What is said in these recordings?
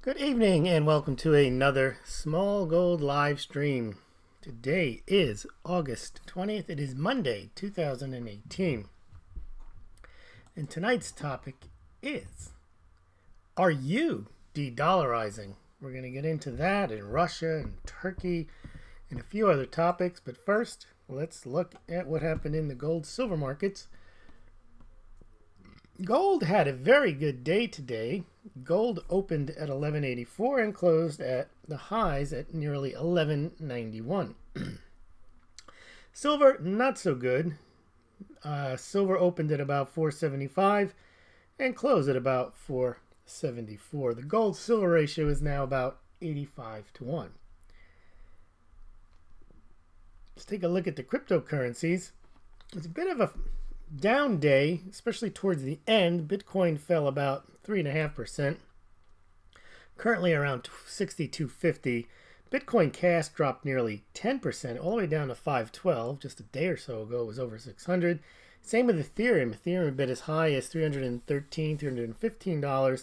Good evening and welcome to another Smaulgld live stream. Today is August 20th. It is Monday, 2018. And tonight's topic is, are you de-dollarizing? We're going to get into that and Russia and Turkey and a few other topics. But first, let's look at what happened in the gold-silver markets. Gold had a very good day today. Gold opened at 1184 and closed at the highs at nearly 1191. Silver, not so good. Silver opened at about 475 and closed at about 474. The gold-silver ratio is now about 85-1. Let's take a look at the cryptocurrencies. It's a bit of a down day, especially towards the end. Bitcoin fell about 3.5%, currently around 6250. Bitcoin Cash dropped nearly 10%, all the way down to 512. Just a day or so ago, it was over 600. Same with Ethereum. Ethereum a bit as high as $313, $315 a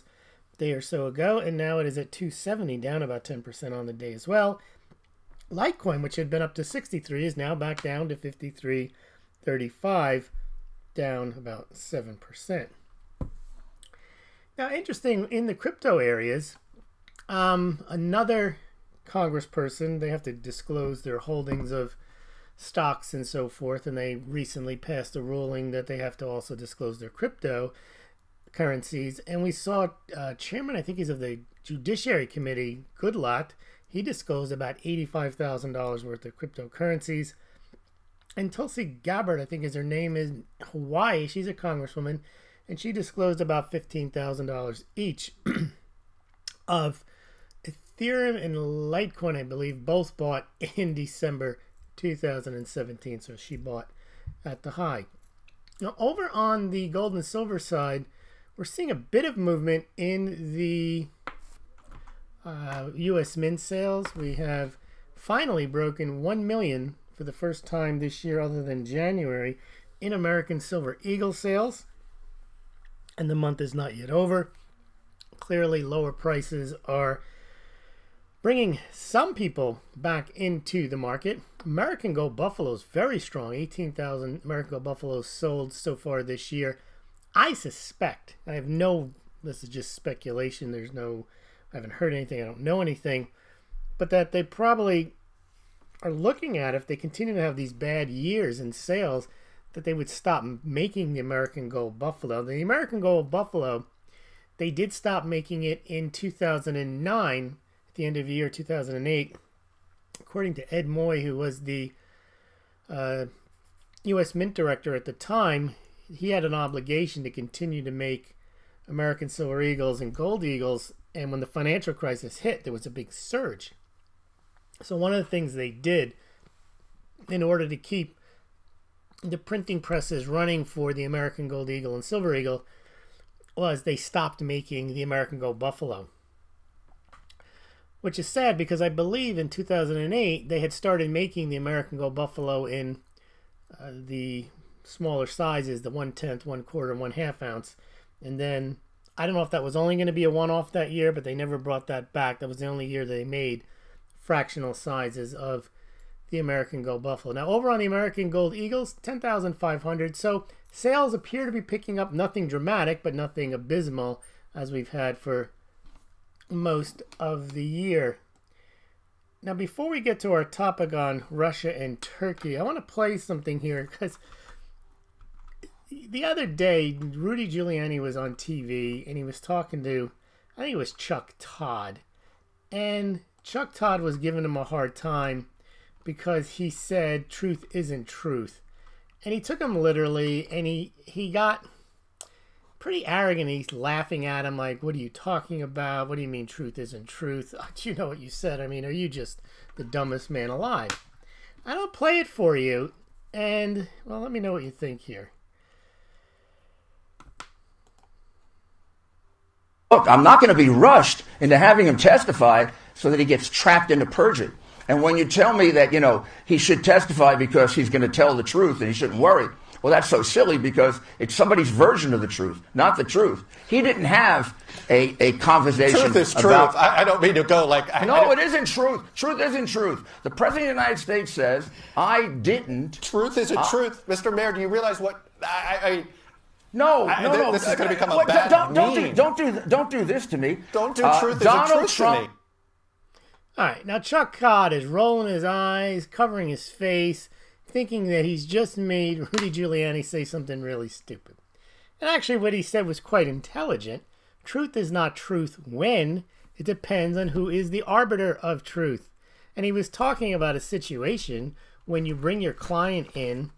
day or so ago, and now it is at 270, down about 10% on the day as well. Litecoin, which had been up to 63, is now back down to 53.35. down about 7%. Now, interesting, in the crypto areas, another congressperson, they have to disclose their holdings of stocks and so forth, and they recently passed a ruling that they have to also disclose their cryptocurrencies. And we saw chairman, I think he's of the Judiciary Committee, Goodlatte, he disclosed about $85,000 worth of cryptocurrencies. And Tulsi Gabbard, I think is her name, is Hawaii. She's a congresswoman, and she disclosed about $15,000 each of Ethereum and Litecoin, I believe, both bought in December 2017. So she bought at the high. Now, over on the gold and silver side, we're seeing a bit of movement in the U.S. Mint sales. We have finally broken 1 million for the first time this year, other than January, in American Silver Eagle sales. And the month is not yet over. Clearly, lower prices are bringing some people back into the market. American Gold Buffalo is very strong. 18,000 American Gold Buffaloes sold so far this year. I suspect, I have no, this is just speculation, I haven't heard anything, I don't know anything, but that they probably are looking at, if they continue to have these bad years in sales, that they would stop making the American Gold Buffalo. The American Gold Buffalo, they did stop making it in 2009, at the end of the year 2008. According to Ed Moy, who was the U.S. Mint director at the time, he had an obligation to continue to make American Silver Eagles and Gold Eagles, and when the financial crisis hit, there was a big surge. So one of the things they did in order to keep the printing presses running for the American Gold Eagle and Silver Eagle was they stopped making the American Gold Buffalo. Which is sad, because I believe in 2008 they had started making the American Gold Buffalo in the smaller sizes, the 1/10, 1/4, and 1/2 ounce. And then I don't know if that was only going to be a one-off that year, but they never brought that back. That was the only year they made fractional sizes of the American Gold Buffalo. Now, over on the American Gold Eagles, 10,500. So sales appear to be picking up. Nothing dramatic, but nothing abysmal, as we've had for most of the year. Now, before we get to our topic on Russia and Turkey, I want to play something here, because the other day, Rudy Giuliani was on TV, and he was talking to, I think it was Chuck Todd, and Chuck Todd was giving him a hard time because he said truth isn't truth. And he took him literally, and he got pretty arrogant. He's laughing at him like, what are you talking about? What do you mean truth isn't truth? Do you know what you said? I mean, are you just the dumbest man alive? I don't play it for you, and, well, let me know what you think here. Look, I'm not going to be rushed into having him testify so that he gets trapped into perjury. And when you tell me that, he should testify because he's going to tell the truth and he shouldn't worry, well, that's so silly, because it's somebody's version of the truth, not the truth. He didn't have a conversation. Truth is truth. About, I don't mean to go like... no, it isn't truth. Truth isn't truth. The President of the United States says, I didn't. Truth isn't truth. Mr. Mayor, do you realize what... No. This is going to become a bad meme. Don't do this to me. Don't do truth isn't truth to me. All right, now Chuck Todd is rolling his eyes, covering his face, thinking that he's just made Rudy Giuliani say something really stupid. And actually what he said was quite intelligent. Truth is not truth when it depends on who is the arbiter of truth. And he was talking about a situation when you bring your client in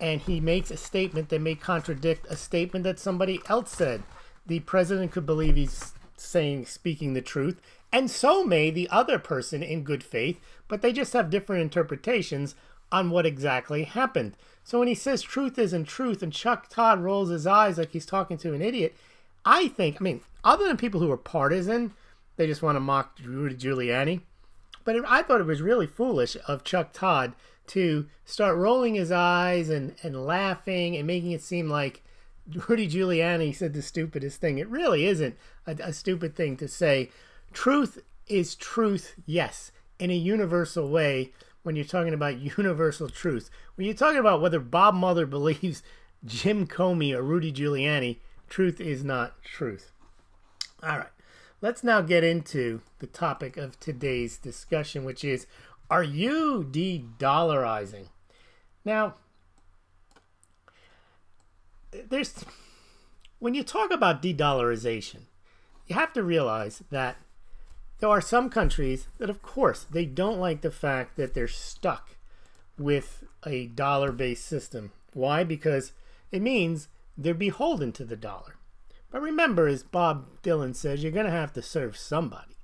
and he makes a statement that may contradict a statement that somebody else said. The president could believe he's speaking the truth, and so may the other person in good faith, but they just have different interpretations on what exactly happened. So when he says truth isn't truth and Chuck Todd rolls his eyes like he's talking to an idiot, I mean, other than people who are partisan, they just want to mock Rudy Giuliani. But I thought it was really foolish of Chuck Todd to start rolling his eyes and laughing and making it seem like Rudy Giuliani said the stupidest thing. It really isn't a stupid thing to say. Truth is truth, yes, in a universal way when you're talking about universal truth. When you're talking about whether Bob Mueller believes Jim Comey or Rudy Giuliani, truth is not truth. All right, let's now get into the topic of today's discussion, which is, are you de-dollarizing? Now, when you talk about de-dollarization, you have to realize that there are some countries that, of course, they don't like the fact that they're stuck with a dollar-based system. Why? Because it means they're beholden to the dollar. But remember, as Bob Dylan says, you're going to have to serve somebody.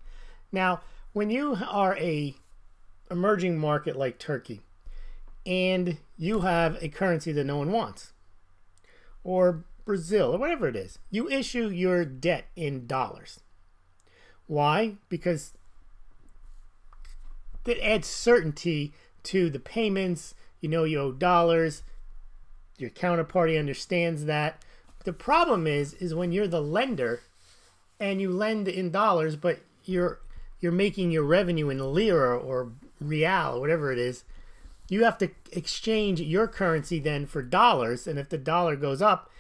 Now, when you are a emerging market like Turkey, and you have a currency that no one wants, or Brazil, or whatever it is, you issue your debt in dollars. Why? Because it adds certainty to the payments. You know you owe dollars. Your counterparty understands that. The problem is when you're the lender and you lend in dollars, but you're making your revenue in lira or real, or whatever it is, you have to exchange your currency then for dollars. And if the dollar goes up,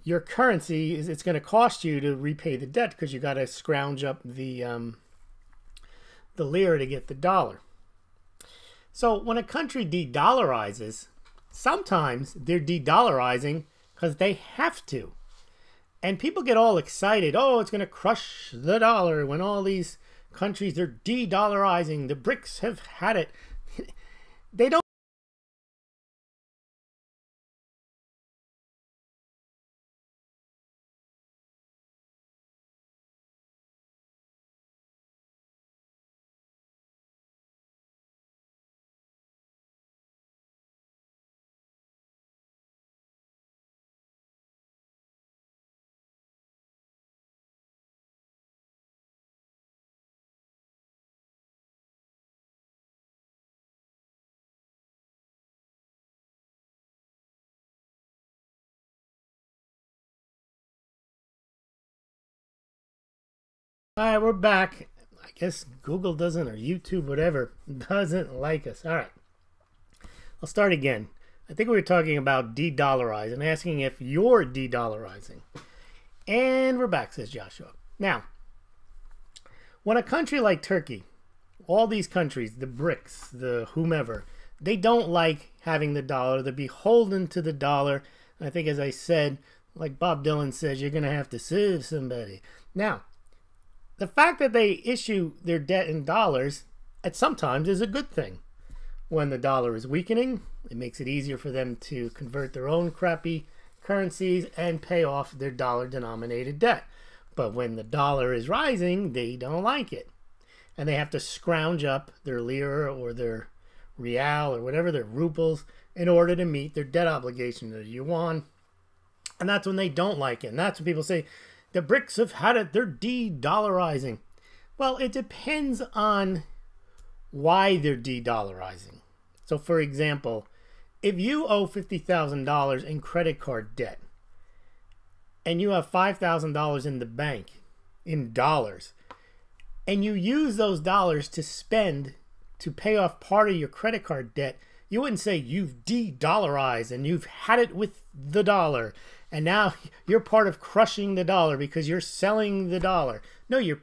your currency it's going to cost you to repay the debt because you got to scrounge up the lira to get the dollar. So when a country de-dollarizes, sometimes they're de-dollarizing because they have to. And people get all excited. Oh, it's going to crush the dollar when all these countries are de-dollarizing. The BRICS have had it. They don't. All right, we're back. I guess Google doesn't, or YouTube, whatever, doesn't like us. All right. I'll start again. I think we were talking about de-dollarize and asking if you're de-dollarizing. And we're back, says Joshua. Now, when a country like Turkey, all these countries, the BRICS, the whomever, they don't like having the dollar. They're beholden to the dollar. And I think, as I said, like Bob Dylan says, you're going to have to serve somebody. Now, the fact that they issue their debt in dollars at sometimes is a good thing. When the dollar is weakening, it makes it easier for them to convert their own crappy currencies and pay off their dollar-denominated debt. But when the dollar is rising, they don't like it. And they have to scrounge up their lira or their real or whatever, their rubles, in order to meet their debt obligation, their yuan. And that's when they don't like it. And that's when people say, the BRICS have had it, they're de-dollarizing. Well, it depends on why they're de-dollarizing. So, for example, if you owe $50,000 in credit card debt and you have $5,000 in the bank in dollars, and you use those dollars to spend to pay off part of your credit card debt, you wouldn't say you've de-dollarized and you've had it with the dollar and now you're part of crushing the dollar because you're selling the dollar. No, you're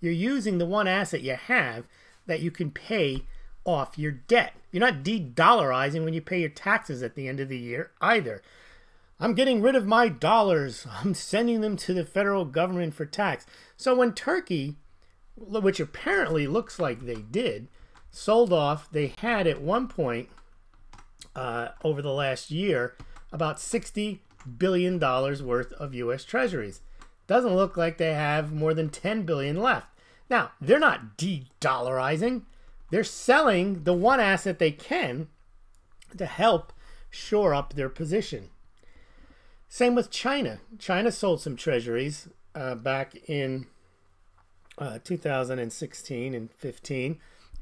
using the one asset you have that you can pay off your debt. You're not de-dollarizing when you pay your taxes at the end of the year either. I'm getting rid of my dollars. I'm sending them to the federal government for tax. So when Turkey, which apparently looks like they did, sold off, they had at one point over the last year about $60 billion worth of U.S. treasuries. Doesn't look like they have more than $10 billion left. Now, they're not de-dollarizing. They're selling the one asset they can to help shore up their position. Same with China. China sold some treasuries back in 2016 and 15.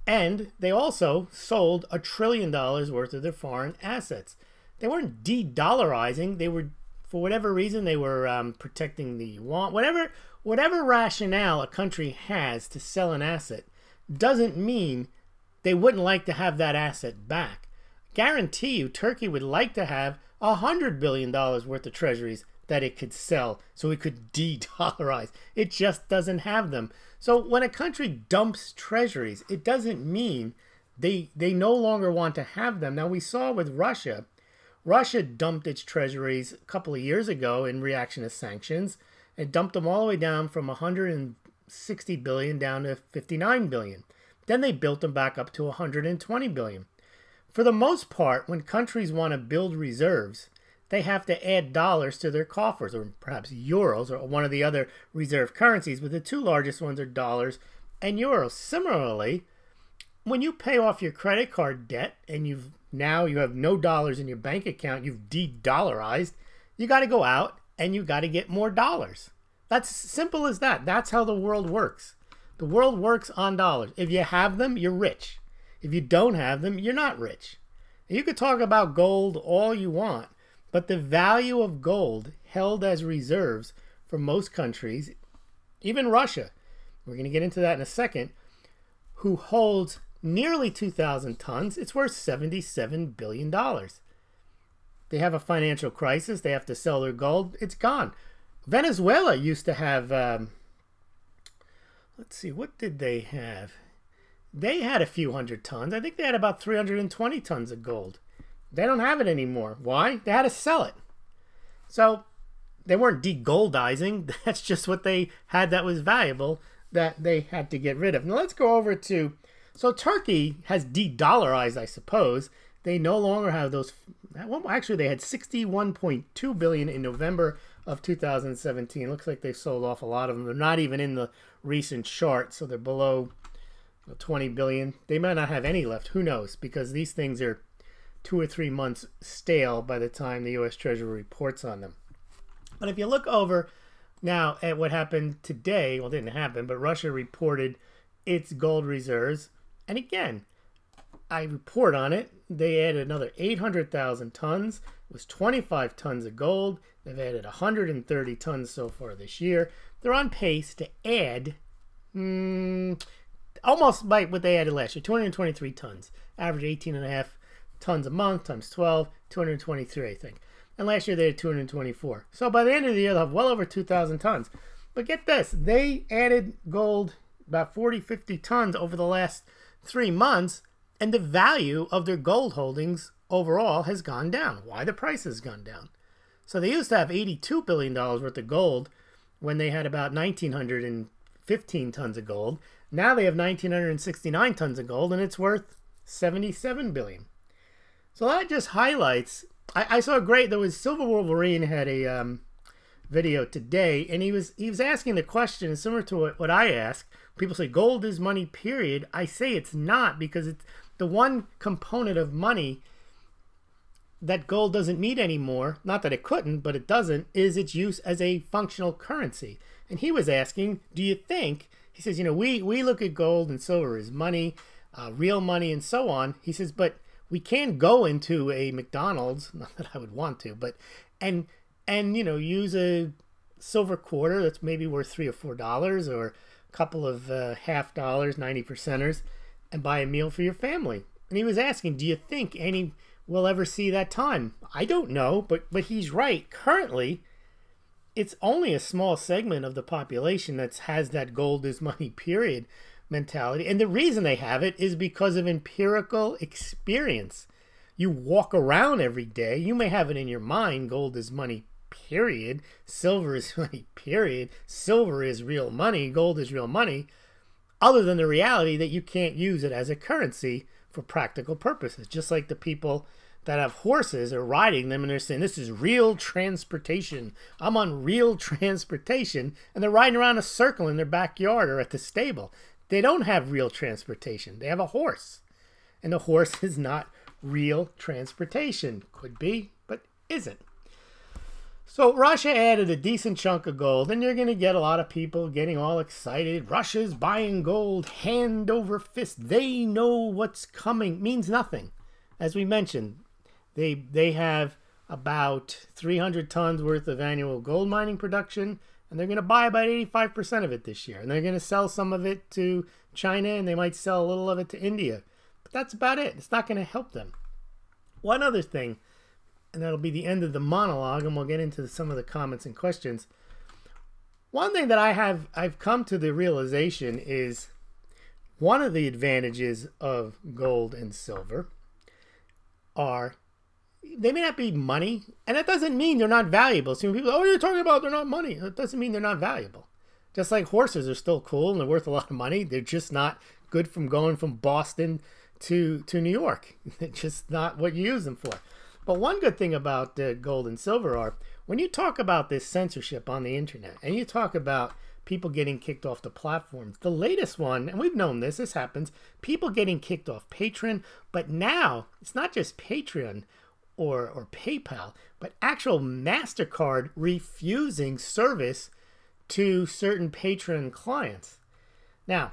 And they also sold $1 trillion worth of their foreign assets. They weren't de-dollarizing. They were, for whatever reason, they were protecting the yuan. Whatever rationale a country has to sell an asset doesn't mean they wouldn't like to have that asset back. Guarantee you, Turkey would like to have $100 billion worth of treasuries that it could sell so it could de-dollarize. It just doesn't have them. So when a country dumps treasuries, it doesn't mean they no longer want to have them. Now we saw with Russia. Russia dumped its treasuries a couple of years ago in reaction to sanctions. It dumped them all the way down from 160 billion down to 59 billion. Then they built them back up to 120 billion. For the most part, when countries want to build reserves, they have to add dollars to their coffers, or perhaps euros, or one of the other reserve currencies, but the two largest ones are dollars and euros. Similarly, when you pay off your credit card debt and you have no dollars in your bank account, you've de-dollarized, you got to go out and you got to get more dollars. That's simple as that. That's how the world works. The world works on dollars. If you have them, you're rich. If you don't have them, you're not rich. You could talk about gold all you want, but the value of gold held as reserves for most countries, even Russia, we're going to get into that in a second, who holds nearly 2,000 tons, it's worth $77 billion. They have a financial crisis. They have to sell their gold. It's gone. Venezuela used to have, let's see, what did they have? They had a few hundred tons. I think they had about 320 tons of gold. They don't have it anymore. Why? They had to sell it. So they weren't de-goldizing. That's just what they had that was valuable that they had to get rid of. Now let's go over to, so Turkey has de-dollarized, I suppose. They no longer have those, well, actually they had 61.2 billion in November of 2017. Looks like they sold off a lot of them. They're not even in the recent chart, so they're below 20 billion. They might not have any left. Who knows? Because these things are 2 or 3 months stale by the time the U.S. Treasury reports on them. But if you look over now at what happened today, well, it didn't happen, but Russia reported its gold reserves. And again, I report on it. They added another 800,000 tons. It was 25 tons of gold. They've added 130 tons so far this year. They're on pace to add almost like what they added last year, 223 tons. Average 18.5 tons a month times 12, 223, I think. And last year they had 224. So by the end of the year, they'll have well over 2,000 tons. But get this, they added gold about 40, 50 tons over the last 3 months, and the value of their gold holdings overall has gone down. Why? The price has gone down. So they used to have $82 billion worth of gold when they had about 1,915 tons of gold. Now they have 1,969 tons of gold, and it's worth $77 billion. So that just highlights, I saw there was Silver Wolverine had a video today, and he was asking the question similar to what I ask. People say gold is money, period. I say it's not, because it's the one component of money that gold doesn't need anymore, not that it couldn't, but it doesn't, is its use as a functional currency. And he was asking, do you think, he says, you know, we look at gold and silver as money, real money and so on. He says, but we can go into a McDonald's, not that I would want to, but, and you know, use a silver quarter that's maybe worth $3 or $4, or a couple of half dollars, 90%ers, and buy a meal for your family. And he was asking, do you think any will ever see that time? I don't know, but he's right. Currently, it's only a small segment of the population that has that gold is money, period mentality. And the reason they have it is because of empirical experience. You walk around every day. You may have it in your mind, gold is money, period. Silver is money, period. Silver is real money. Gold is real money. Other than the reality that you can't use it as a currency for practical purposes. Just like the people that have horses are riding them and they're saying, this is real transportation. I'm on real transportation. And they're riding around a circle in their backyard or at the stable. They don't have real transportation. They have a horse. And the horse is not real transportation. Could be, but isn't. So Russia added a decent chunk of gold, and you're going to get a lot of people getting all excited. Russia's buying gold hand over fist. They know what's coming. Means nothing. As we mentioned, they have about 300 tons worth of annual gold mining production, and they're going to buy about 85% of it this year. And they're going to sell some of it to China, and they might sell a little of it to India. But that's about it. It's not going to help them. One other thing, and that'll be the end of the monologue, and we'll get into some of the comments and questions. One thing that I've come to the realization is one of the advantages of gold and silver are they may not be money, and that doesn't mean they're not valuable. So when people, oh, you're talking about they're not money. That doesn't mean they're not valuable. Just like horses are still cool and they're worth a lot of money, they're just not good from going from Boston to New York. It's just not what you use them for. But one good thing about gold and silver are, when you talk about this censorship on the internet, and you talk about people getting kicked off the platforms, the latest one, and we've known this happens, people getting kicked off Patreon, but now it's not just Patreon or PayPal, but actual MasterCard refusing service to certain Patreon clients. Now,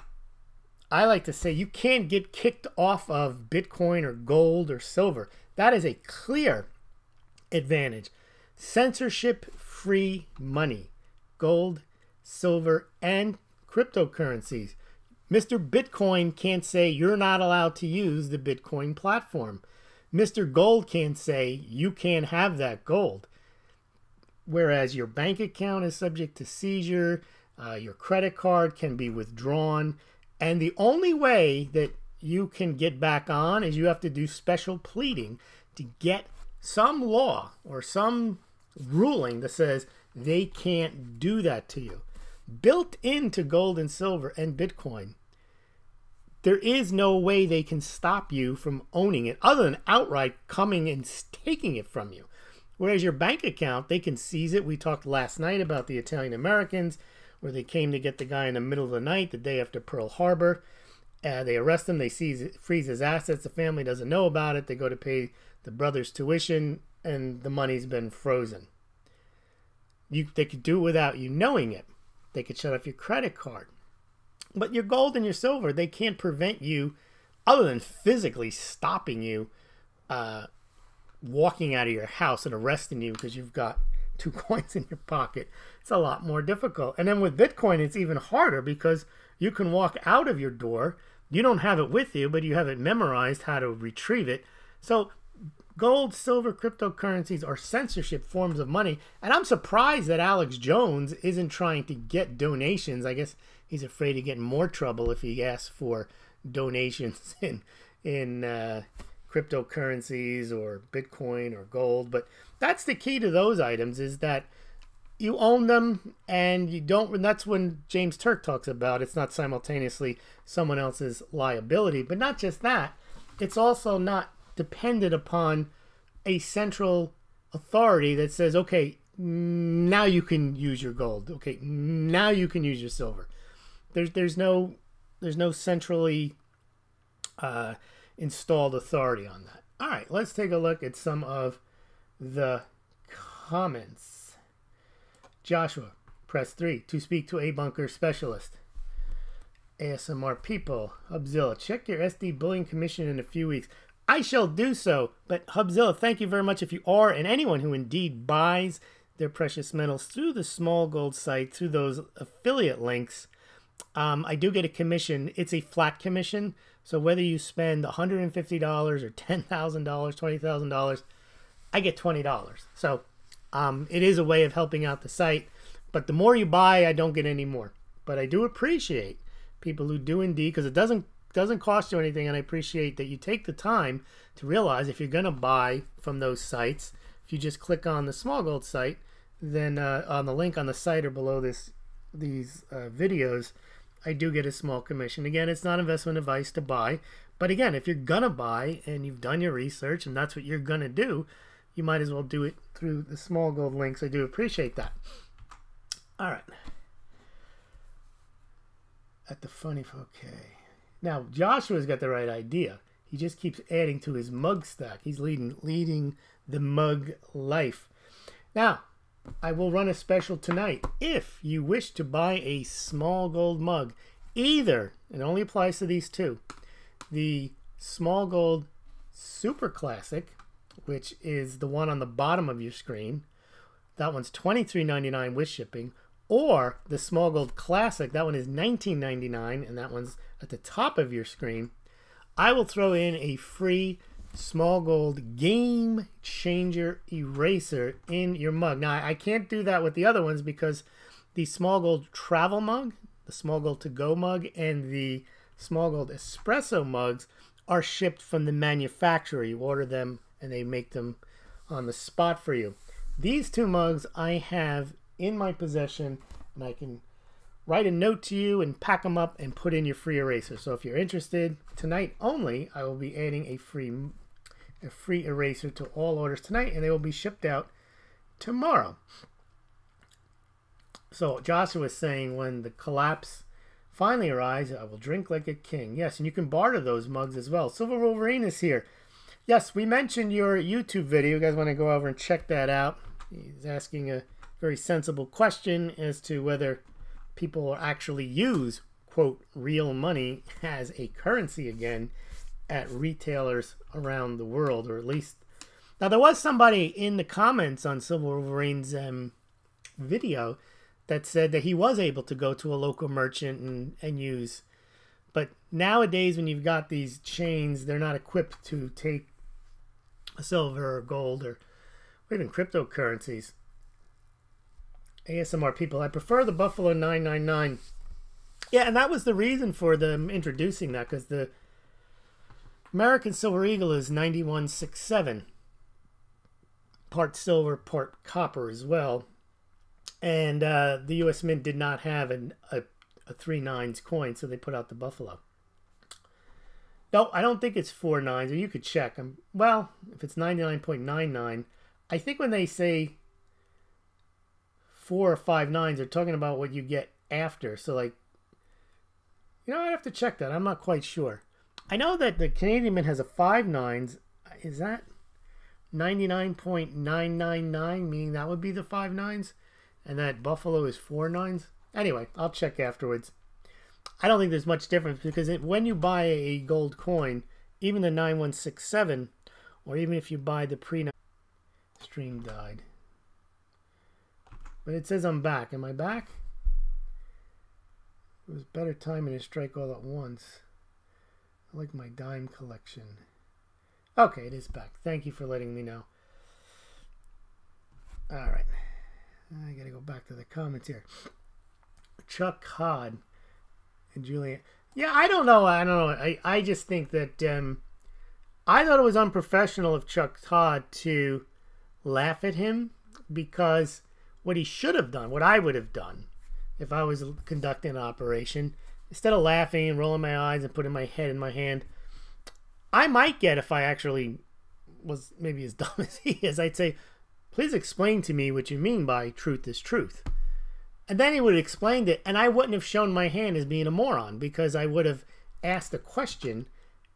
I like to say you can't get kicked off of Bitcoin or gold or silver. That is a clear advantage. Censorship-free money. Gold, silver, and cryptocurrencies. Mr. Bitcoin can't say you're not allowed to use the Bitcoin platform. Mr. Gold can't say you can't have that gold. Whereas your bank account is subject to seizure, your credit card can be withdrawn, and the only way that you can get back on is you have to do special pleading to get some law or some ruling that says they can't do that to you. Built into gold and silver and Bitcoin, there is no way they can stop you from owning it other than outright coming and taking it from you. Whereas your bank account, they can seize it. We talked last night about the Italian Americans, where they came to get the guy in the middle of the night, the day after Pearl Harbor. They arrest him, they freeze his assets, the family doesn't know about it, they go to pay the brother's tuition, and the money's been frozen. They could do it without you knowing it. They could shut off your credit card. But your gold and your silver, they can't prevent you, other than physically stopping you, walking out of your house and arresting you because you've got 2 coins in your pocket. It's a lot more difficult. And then with Bitcoin, it's even harder because you can walk out of your door. You don't have it with you, but you have it memorized how to retrieve it. So gold, silver, cryptocurrencies are censorship forms of money. And I'm surprised that Alex Jones isn't trying to get donations. I guess he's afraid of getting more trouble if he asks for donations in cryptocurrencies or Bitcoin or gold. But that's the key to those items, is that you own them and you don't, and that's when James Turk talks about it's not simultaneously someone else's liability. But not just that, it's also not dependent upon a central authority that says, okay, now you can use your gold. Okay, now you can use your silver. There's no centrally installed authority on that. All right, let's take a look at some of the comments. Joshua, press 3 to speak to a bunker specialist. ASMR people, Hubzilla, check your SD Bullion commission in a few weeks. I shall do so, but Hubzilla, thank you very much if you are, and anyone who indeed buys their precious metals through the Smaulgld site, through those affiliate links, I do get a commission. It's a flat commission. So whether you spend $150 or $10,000, $20,000, I get $20. So it is a way of helping out the site. But the more you buy, I don't get any more. But I do appreciate people who do indeed, because it doesn't cost you anything, and I appreciate that you take the time to realize if you're going to buy from those sites, if you just click on the Smaulgld site, then on the link on the site or below these videos, I do get a small commission. Again, it's not investment advice to buy, but again, if you're gonna buy and you've done your research and that's what you're gonna do, you might as well do it through the Smaulgld links. I do appreciate that. All right. At the funny, okay. Now Joshua's got the right idea. He just keeps adding to his mug stack. He's leading the mug life. Now, I will run a special tonight. If you wish to buy a Smaulgld mug, either, it only applies to these two, the Smaulgld Super Classic, which is the one on the bottom of your screen, that one's $23.99 with shipping, or the Smaulgld Classic, that one is $19.99, and that one's at the top of your screen, I will throw in a free Smaulgld Game Changer Eraser in your mug. Now, I can't do that with the other ones because the Smaulgld Travel Mug, the Smaulgld To Go Mug, and the Smaulgld Espresso Mugs are shipped from the manufacturer. You order them and they make them on the spot for you. These two mugs I have in my possession, and I can write a note to you and pack them up and put in your free eraser. So if you're interested, tonight only, I will be adding a free eraser to all orders tonight, and they will be shipped out tomorrow. So Joshua was saying, when the collapse finally arrives, I will drink like a king. Yes, and you can barter those mugs as well. Silver Wolverine is here. Yes, we mentioned your YouTube video. You guys want to go over and check that out. He's asking a very sensible question as to whether people actually use, quote, real money as a currency again at retailers around the world, or at least. Now, there was somebody in the comments on Silver Wolverine's video that said that he was able to go to a local merchant and use. But nowadays, when you've got these chains, they're not equipped to take silver or gold or even cryptocurrencies. ASMR people, I prefer the Buffalo 999. Yeah, and that was the reason for them introducing that, because the American Silver Eagle is 9167. Part silver, part copper as well. And the U.S. Mint did not have a 3 nines coin, so they put out the Buffalo. No, I don't think it's 4 nines, or you could check. Well, if it's 99.99, I think when they say 4 or 5 nines, they're talking about what you get after. So, like, you know, I'd have to check that. I'm not quite sure. I know that the Canadian Mint has a 5 nines. Is that 99.999, meaning that would be the 5 nines? And that Buffalo is 4 nines? Anyway, I'll check afterwards. I don't think there's much difference, because when you buy a gold coin, even the 9167, or even if you buy the stream died. But it says I'm back. Am I back? It was better timing to strike all at once. I like my dime collection. Okay, it is back. Thank you for letting me know. All right. I got to go back to the comments here. Chuck Hod and Julian. Yeah, I don't know. I just think that I thought it was unprofessional of Chuck Todd to laugh at him, because what he should have done, what I would have done if I was conducting an operation, instead of laughing and rolling my eyes and putting my head in my hand, I might get, if I actually was maybe as dumb as he is, I'd say, please explain to me what you mean by truth is truth. And then he would have explained it, and I wouldn't have shown my hand as being a moron, because I would have asked a question,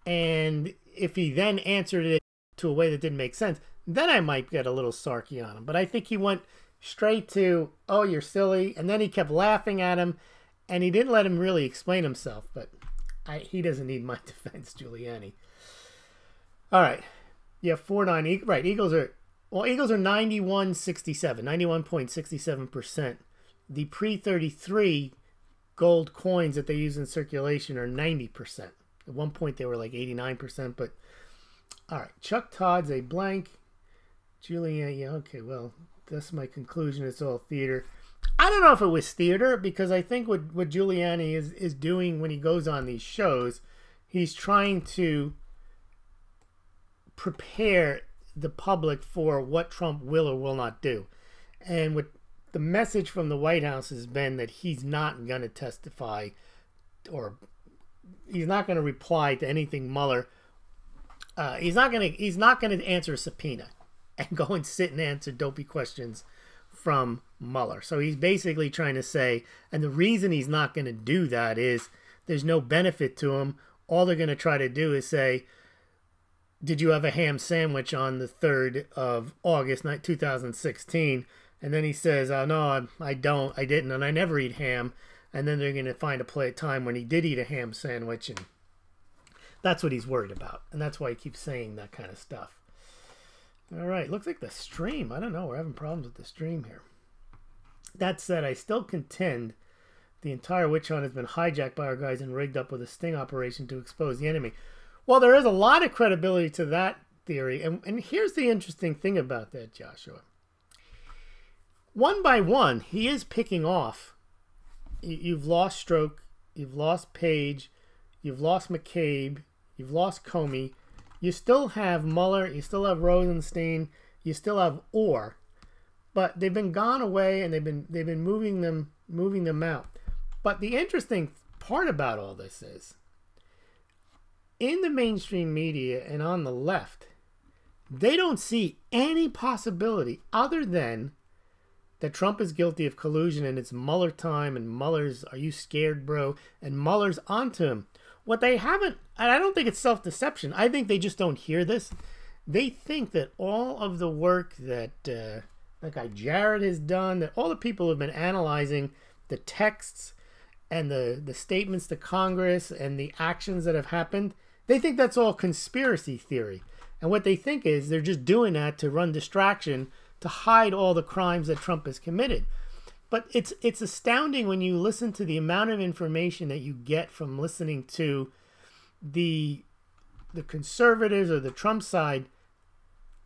and if he then answered it to a way that didn't make sense, then I might get a little sarky on him. But I think he went straight to, oh, you're silly, and then he kept laughing at him, and he didn't let him really explain himself. But he doesn't need my defense, Giuliani. All right. Yeah, 4-9. Right, Eagles are Well, Eagles are 91.67%. The pre-33 gold coins that they use in circulation are 90%. At one point, they were like 89%, but all right. Chuck Todd's a blank. Giuliani, yeah, okay, well, that's my conclusion. It's all theater. I don't know if it was theater, because I think what Giuliani is doing when he goes on these shows, he's trying to prepare the public for what Trump will or will not do. And what the message from the White House has been that he's not going to testify, or he's not going to reply to anything Mueller. He's not going to answer a subpoena and go and sit and answer dopey questions from Mueller. So he's basically trying to say, and the reason he's not going to do that is there's no benefit to him. All they're going to try to do is say, did you have a ham sandwich on the 3rd of August, 2016? And then he says, oh, no, I didn't, and I never eat ham. And then they're going to find a time when he did eat a ham sandwich, and that's what he's worried about. And that's why he keeps saying that kind of stuff. All right, looks like the stream. I don't know, we're having problems with the stream here. That said, I still contend the entire witch hunt has been hijacked by our guys and rigged up with a sting operation to expose the enemy. Well, there is a lot of credibility to that theory. And here's the interesting thing about that, Joshua. One by one, he is picking off. You've lost Strzok, you've lost Page, you've lost McCabe, you've lost Comey. You still have Mueller, you still have Rosenstein, you still have Orr. But they've been gone away, and they've been moving them out. But the interesting part about all this is, in the mainstream media and on the left, they don't see any possibility other than that Trump is guilty of collusion and it's Mueller time, and Mueller's, are you scared, bro? And Mueller's onto him. What they haven't, and I don't think it's self-deception, I think they just don't hear this. They think that all of the work that that guy Jared has done, that all the people who have been analyzing the texts and the statements to Congress and the actions that have happened, they think that's all conspiracy theory. And what they think is they're just doing that to run distraction, to hide all the crimes that Trump has committed. But it's astounding when you listen to the amount of information that you get from listening to the conservatives or the Trump side.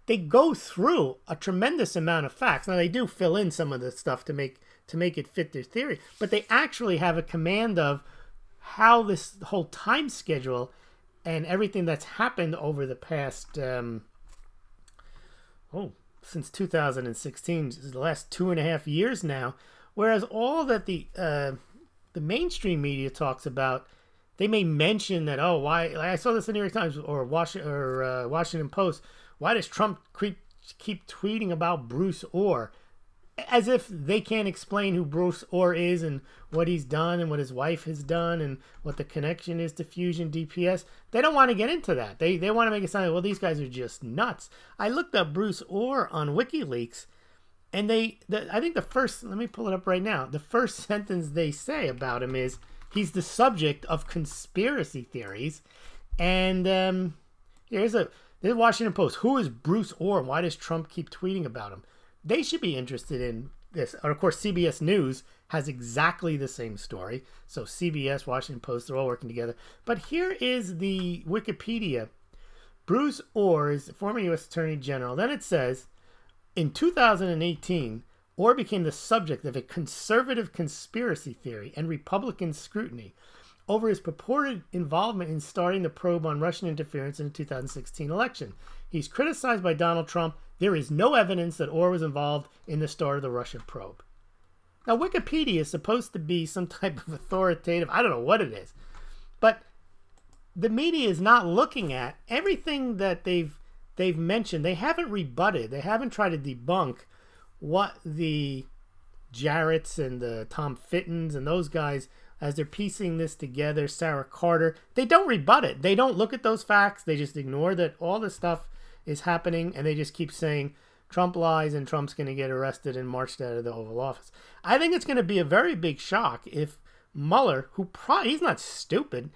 They go through a tremendous amount of facts. Now, they do fill in some of the stuff to make it fit their theory, but they actually have a command of how this whole time schedule and everything that's happened over the past since 2016, the last 2.5 years now. Whereas all that the mainstream media talks about, they may mention that, oh, why? Like I saw this in the New York Times or Washington Post. Why does Trump keep tweeting about Bruce Orr? As if they can't explain who Bruce Orr is and what he's done and what his wife has done and what the connection is to Fusion DPS. They don't want to get into that. They want to make it sound like, well, these guys are just nuts. I looked up Bruce Orr on WikiLeaks, and I think the first, let me pull it up right now. The first sentence they say about him is he's the subject of conspiracy theories. And here's the Washington Post. Who is Bruce Orr, and why does Trump keep tweeting about him? They should be interested in this. And of course, CBS News has exactly the same story. So CBS, Washington Post, they're all working together. But here is the Wikipedia. Bruce Orr is the former U.S. Attorney General. Then it says, in 2018, Orr became the subject of a conservative conspiracy theory and Republican scrutiny over his purported involvement in starting the probe on Russian interference in the 2016 election. He's criticized by Donald Trump. There is no evidence that Orr was involved in the start of the Russian probe. Now, Wikipedia is supposed to be some type of authoritative, I don't know what it is, but the media is not looking at everything that they've mentioned. They haven't rebutted. They haven't tried to debunk what the Jarretts and the Tom Fittons and those guys, as they're piecing this together, Sarah Carter, they don't rebut it. They don't look at those facts. They just ignore that all this stuff is happening, and they just keep saying Trump lies and Trump's going to get arrested and marched out of the Oval Office. I think it's going to be a very big shock if Mueller, he's not stupid,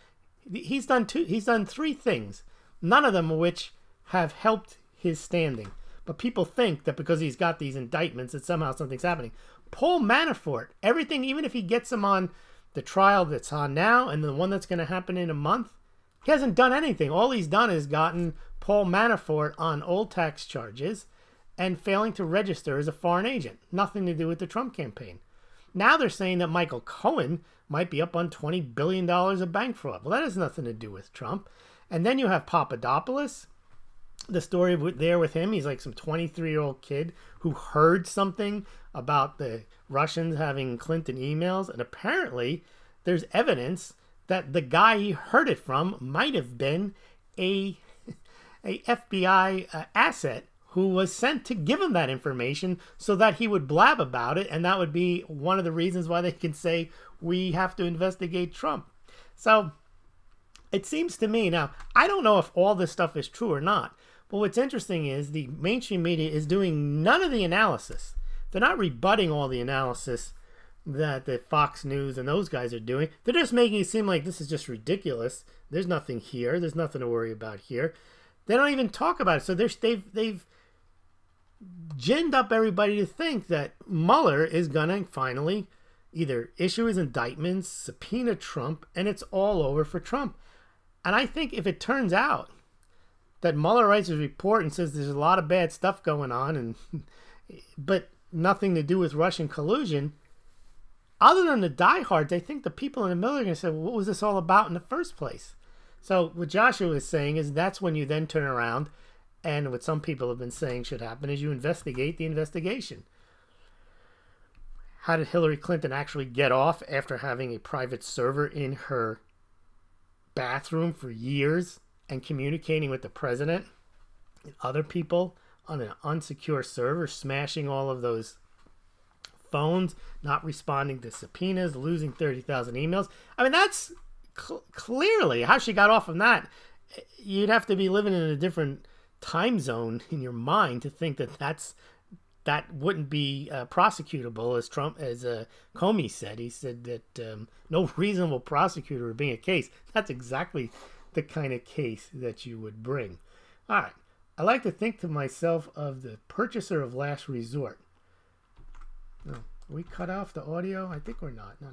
he's done 3 things, none of them of which have helped his standing. but people think that because he's got these indictments that somehow something's happening. Paul Manafort, everything, even if he gets him on the trial that's on now and the one that's going to happen in a month, he hasn't done anything. All he's done is gotten Paul Manafort on old tax charges and failing to register as a foreign agent. Nothing to do with the Trump campaign. Now they're saying that Michael Cohen might be up on $20 billion of bank fraud. Well, that has nothing to do with Trump. And then you have Papadopoulos. The story there with him, he's like some 23-year-old kid who heard something about the Russians having Clinton emails. And apparently there's evidence that the guy he heard it from might have been a FBI asset who was sent to give him that information so that he would blab about it. And that would be one of the reasons why they can say, we have to investigate Trump. So it seems to me, now, I don't know if all this stuff is true or not, but what's interesting is the mainstream media is doing none of the analysis. They're not rebutting all the analysis that the Fox News and those guys are doing. They're just making it seem like this is just ridiculous. There's nothing here. There's nothing to worry about here. They don't even talk about it. So they've ginned up everybody to think that Mueller is going to finally either issue his indictments, subpoena Trump, and it's all over for Trump. And I think if it turns out that Mueller writes his report and says there's a lot of bad stuff going on, but nothing to do with Russian collusion, other than the diehards, I think the people in the middle are going to say, well, what was this all about in the first place? So what Joshua is saying is that's when you then turn around, and what some people have been saying should happen is you investigate the investigation. How did Hillary Clinton actually get off after having a private server in her bathroom for years and communicating with the president and other people on an unsecure server, smashing all of those phones, not responding to subpoenas, losing 30,000 emails? I mean, that's clearly how she got off of that. You'd have to be living in a different time zone in your mind to think that that wouldn't be prosecutable, as Comey said. He said that no reasonable prosecutor would bring a case. That's exactly the kind of case that you would bring. All right. I like to think to myself of the purchaser of last resort. No, we cut off the audio? I think we're not. No.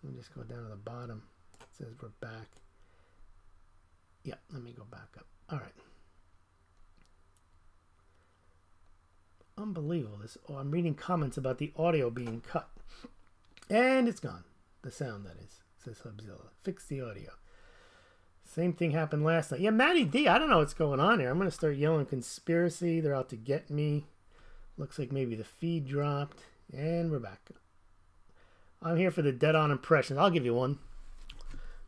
Let me just go down to the bottom. It says we're back. Yeah, let me go back up. All right. Unbelievable. I'm reading comments about the audio being cut. And it's gone. The sound, that is. Says Hubzilla. Fix the audio. Same thing happened last night. Yeah, Matty D, I don't know what's going on here. I'm going to start yelling conspiracy. They're out to get me. Looks like maybe the feed dropped. And we're back. I'm here for the dead-on impression. I'll give you one.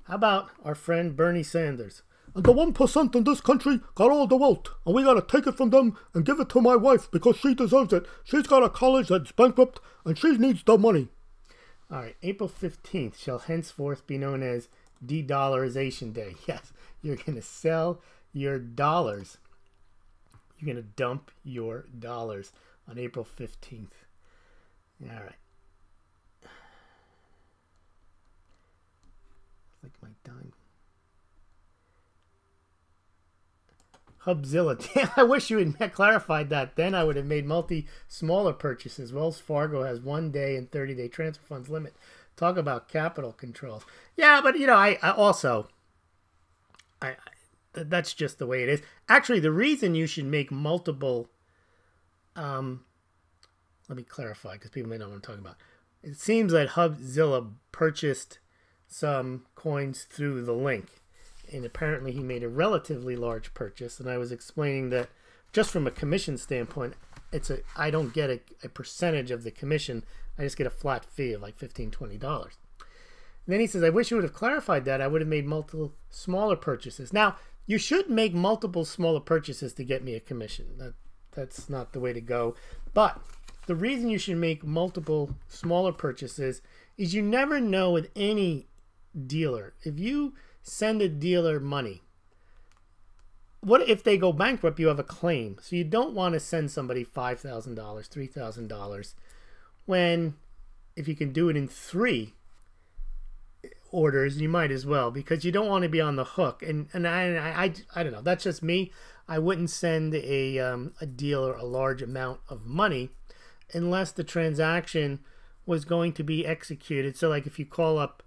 How about our friend Bernie Sanders? And the 1% in this country got all the wealth, and we got to take it from them and give it to my wife because she deserves it. She's got a college that's bankrupt, and she needs the money. All right, April 15th shall henceforth be known as De-Dollarization Day. Yes, you're going to sell your dollars. You're going to dump your dollars on April 15th. All right. Like my dime. Hubzilla. Damn, I wish you had clarified that. Then I would have made smaller purchases. Wells Fargo has 1 day and 30-day transfer funds limit. Talk about capital controls. Yeah, but you know, I also that's just the way it is. Actually, the reason you should make multiple let me clarify because people may not want to talk about. It seems that Hubzilla purchased some coins through the link. And apparently he made a relatively large purchase. And I was explaining that just from a commission standpoint, I don't get a percentage of the commission. I just get a flat fee of like $15, $20. And then he says, I wish you would have clarified that. I would have made multiple smaller purchases. Now, you should make multiple smaller purchases to get me a commission. That's not the way to go. But the reason you should make multiple smaller purchases is you never know with any dealer. If you send a dealer money, what if they go bankrupt? You have a claim. So you don't want to send somebody $5,000, $3,000 when if you can do it in 3, orders, you might as well, because you don't want to be on the hook. And I don't know. That's just me. I wouldn't send a dealer a large amount of money unless the transaction was going to be executed. So like if you call up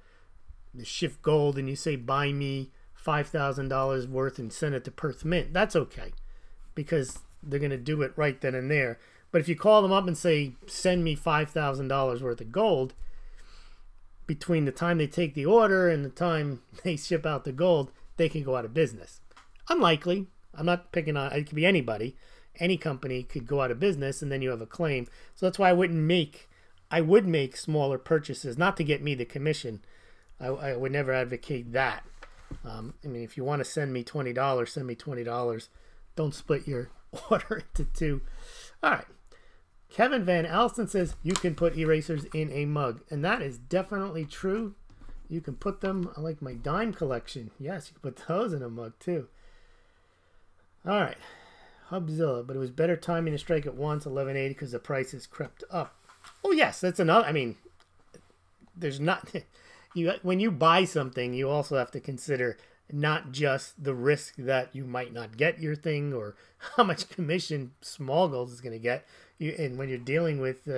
the Shift Gold and you say, buy me $5,000 worth and send it to Perth Mint, that's okay, because they're going to do it right then and there. But if you call them up and say, send me $5,000 worth of gold, between the time they take the order and the time they ship out the gold, they can go out of business. Unlikely. I'm not picking on, it could be anybody. Any company could go out of business and then you have a claim. So that's why I would make smaller purchases, not to get me the commission. I would never advocate that. I mean, if you want to send me $20, send me $20. Don't split your order into two. All right. Kevin Van Alsten says you can put erasers in a mug, and that is definitely true. You can put them, I like my dime collection. Yes, you can put those in a mug too. All right, Hubzilla, but it was better timing to strike at once, 1180, because the prices crept up. Oh yes, that's another. I mean, there's not. When you buy something, you also have to consider not just the risk that you might not get your thing or how much commission Smaulgld is going to get. And when you're dealing with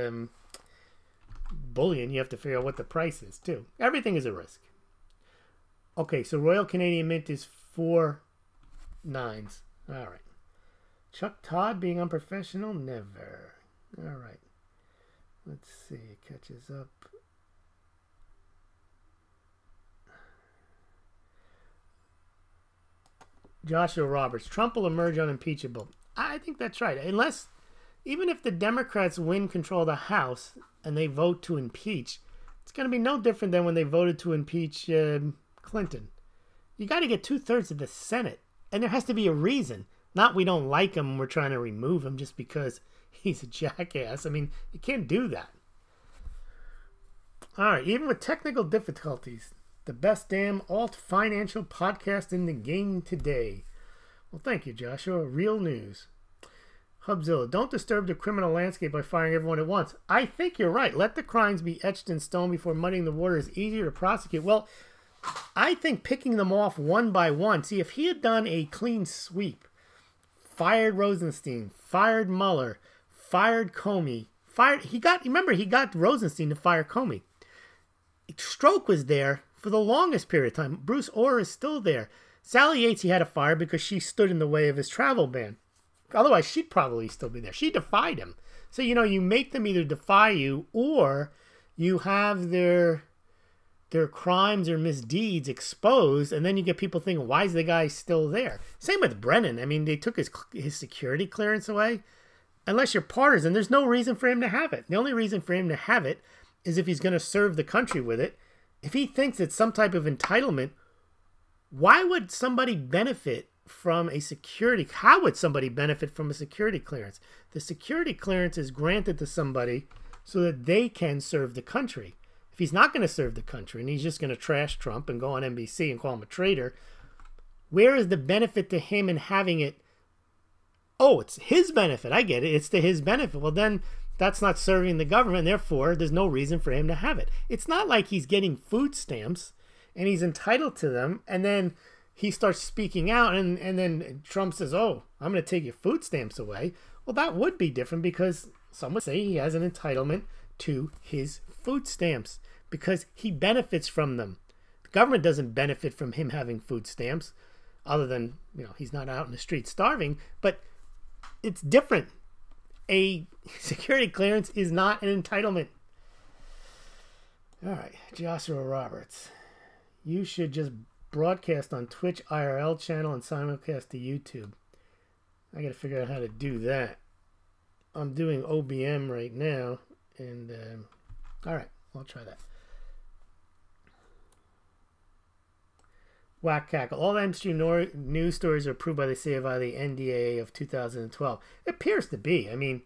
bullion, you have to figure out what the price is too. Everything is a risk. Okay, so Royal Canadian Mint is 4 9s. All right. Chuck Todd being unprofessional? Never. All right. Let's see. It catches up. Joshua Roberts. Trump will emerge unimpeachable. I think that's right. Unless, even if the Democrats win control of the House and they vote to impeach, it's going to be no different than when they voted to impeach Clinton. You got to get 2/3 of the Senate. And there has to be a reason. Not we don't like him and we're trying to remove him just because he's a jackass. I mean, you can't do that. All right, even with technical difficulties, the best damn alt financial podcast in the game today. Well, thank you, Joshua. Real news. Hubzilla, don't disturb the criminal landscape by firing everyone at once. I think you're right. Let the crimes be etched in stone before muddying the water is easier to prosecute. Well, I think picking them off one by one. See, if he had done a clean sweep, fired Rosenstein, fired Mueller, fired Comey, remember, he got Rosenstein to fire Comey. Strzok was there for the longest period of time. Bruce Orr is still there. Sally Yates he had to fire because she stood in the way of his travel ban. Otherwise, she'd probably still be there. She defied him. So, you make them either defy you or you have their crimes or misdeeds exposed, and then you get people thinking, why is the guy still there? Same with Brennan. I mean, they took his security clearance away. Unless you're partisan, there's no reason for him to have it. The only reason for him to have it is if he's going to serve the country with it. If he thinks it's some type of entitlement, why would somebody benefit from a security? How would somebody benefit from a security clearance? The security clearance is granted to somebody so that they can serve the country. If he's not going to serve the country and he's just going to trash Trump and go on NBC and call him a traitor, where is the benefit to him in having it? Oh, it's his benefit. I get it. It's to his benefit. Well, then that's not serving the government. Therefore, there's no reason for him to have it. It's not like he's getting food stamps and he's entitled to them. And then he starts speaking out and then Trump says, oh, I'm going to take your food stamps away. Well, that would be different because some would say he has an entitlement to his food stamps because he benefits from them. The government doesn't benefit from him having food stamps other than, he's not out in the street starving, but it's different. A security clearance is not an entitlement. All right, Joshua Roberts. You should just broadcast on Twitch IRL channel and simulcast to YouTube. I got to figure out how to do that. I'm doing OBM right now, and all right, I'll try that. Whack cackle. All mainstream news stories are approved by the CA via the NDAA of 2012. It appears to be. I mean,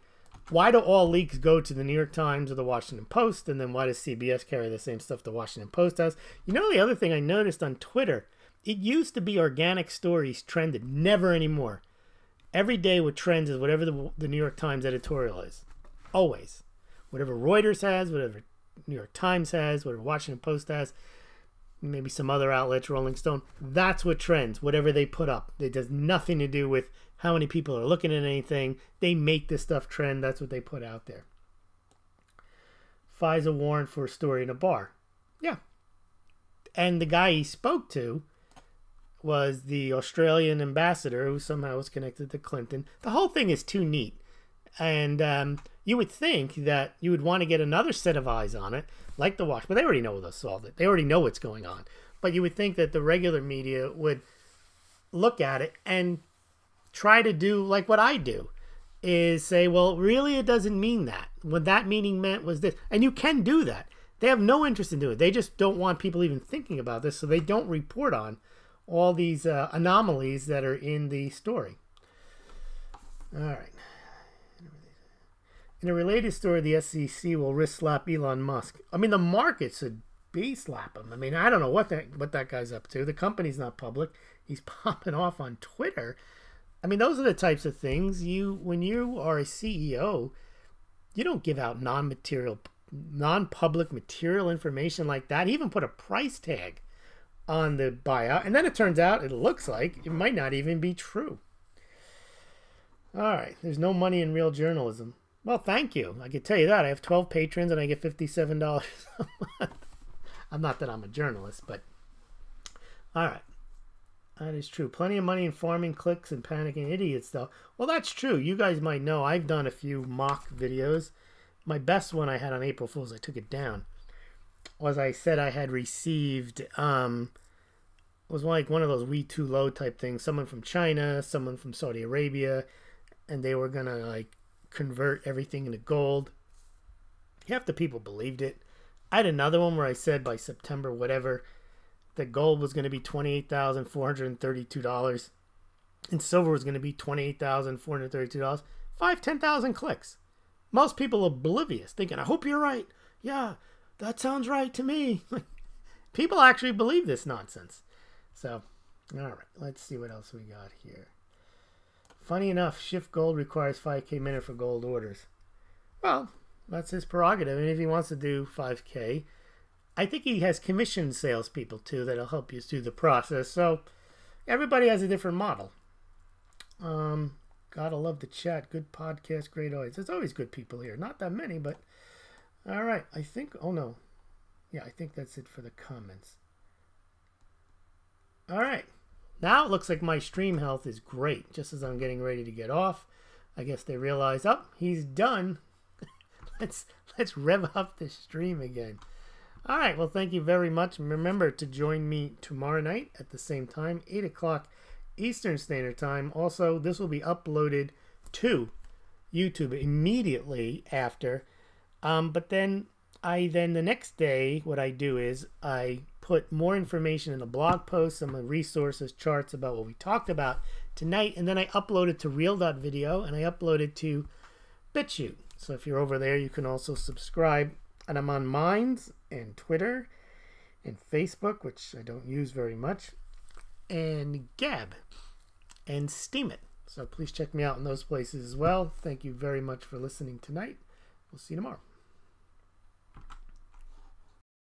why do all leaks go to the New York Times or the Washington Post, and then why does CBS carry the same stuff the Washington Post does? The other thing I noticed on Twitter, it used to be organic stories trended. Never anymore. Every day what trends is whatever the New York Times editorial is. Always. Whatever Reuters has, whatever New York Times has, whatever Washington Post has. maybe some other outlets, Rolling Stone. That's what trends, whatever they put up. It does nothing to do with how many people are looking at anything. They make this stuff trend. That's what they put out there. FISA warrant for a story in a bar. Yeah. And the guy he spoke to was the Australian ambassador who somehow was connected to Clinton. The whole thing is too neat. And you would think that you would want to get another set of eyes on it, like the Watch, but they already know they'll solve it. They already know what's going on. But you would think that the regular media would look at it and try to do like what I do, is say, well, really, it doesn't mean that. What that meaning meant was this. And you can do that. They have no interest in doing it. They just don't want people even thinking about this, so they don't report on all these anomalies that are in the story. All right. In a related story, the SEC will wrist slap Elon Musk. I mean, the market should be slap him. I mean, I don't know what that guy's up to. The company's not public. He's popping off on Twitter. I mean, those are the types of things when you are a CEO, you don't give out non-public material information like that. He even put a price tag on the buyout, and then it turns out, it looks like it might not even be true. All right, there's no money in real journalism. Well, thank you. I can tell you that. I have 12 patrons and I get $57 a month. I'm not that I'm a journalist, but all right. That is true. Plenty of money in farming clicks and panicking idiots, though. Well, that's true. You guys might know I've done a few mock videos. My best one I had on April Fool's, I took it down, was I said I had received, was like one of those we too low type things. Someone from China, someone from Saudi Arabia, and they were going to like convert everything into gold. Half the people believed it. I had another one where I said by September whatever that gold was going to be $28,432 and silver was going to be $28,432. 10,000 clicks. Most people oblivious, thinking, I hope you're right. Yeah, that sounds right to me. People actually believe this nonsense. So, all right, let's see what else we got here. Funny enough, Shift Gold requires 5K minute for gold orders. Well, that's his prerogative. And if he wants to do 5K, I think he has commissioned salespeople too that'll help you through the process. So everybody has a different model. Gotta love the chat. Good podcast, great audience. There's always good people here. Not that many, but all right. I think, oh no. Yeah, I think that's it for the comments. All right. Now it looks like my stream health is great. Just as I'm getting ready to get off, I guess they realize, oh, he's done. let's rev up the stream again. All right. Well, thank you very much. Remember to join me tomorrow night at the same time, 8 o'clock Eastern Standard Time. Also, this will be uploaded to YouTube immediately after. But then the next day, what I do is I put more information in a blog post, some resources, charts about what we talked about tonight, and then I upload it to real.video and I upload it to BitChute. So if you're over there, you can also subscribe. And I'm on Minds and Twitter and Facebook, which I don't use very much, and Gab and Steemit. So please check me out in those places as well. Thank you very much for listening tonight. We'll see you tomorrow.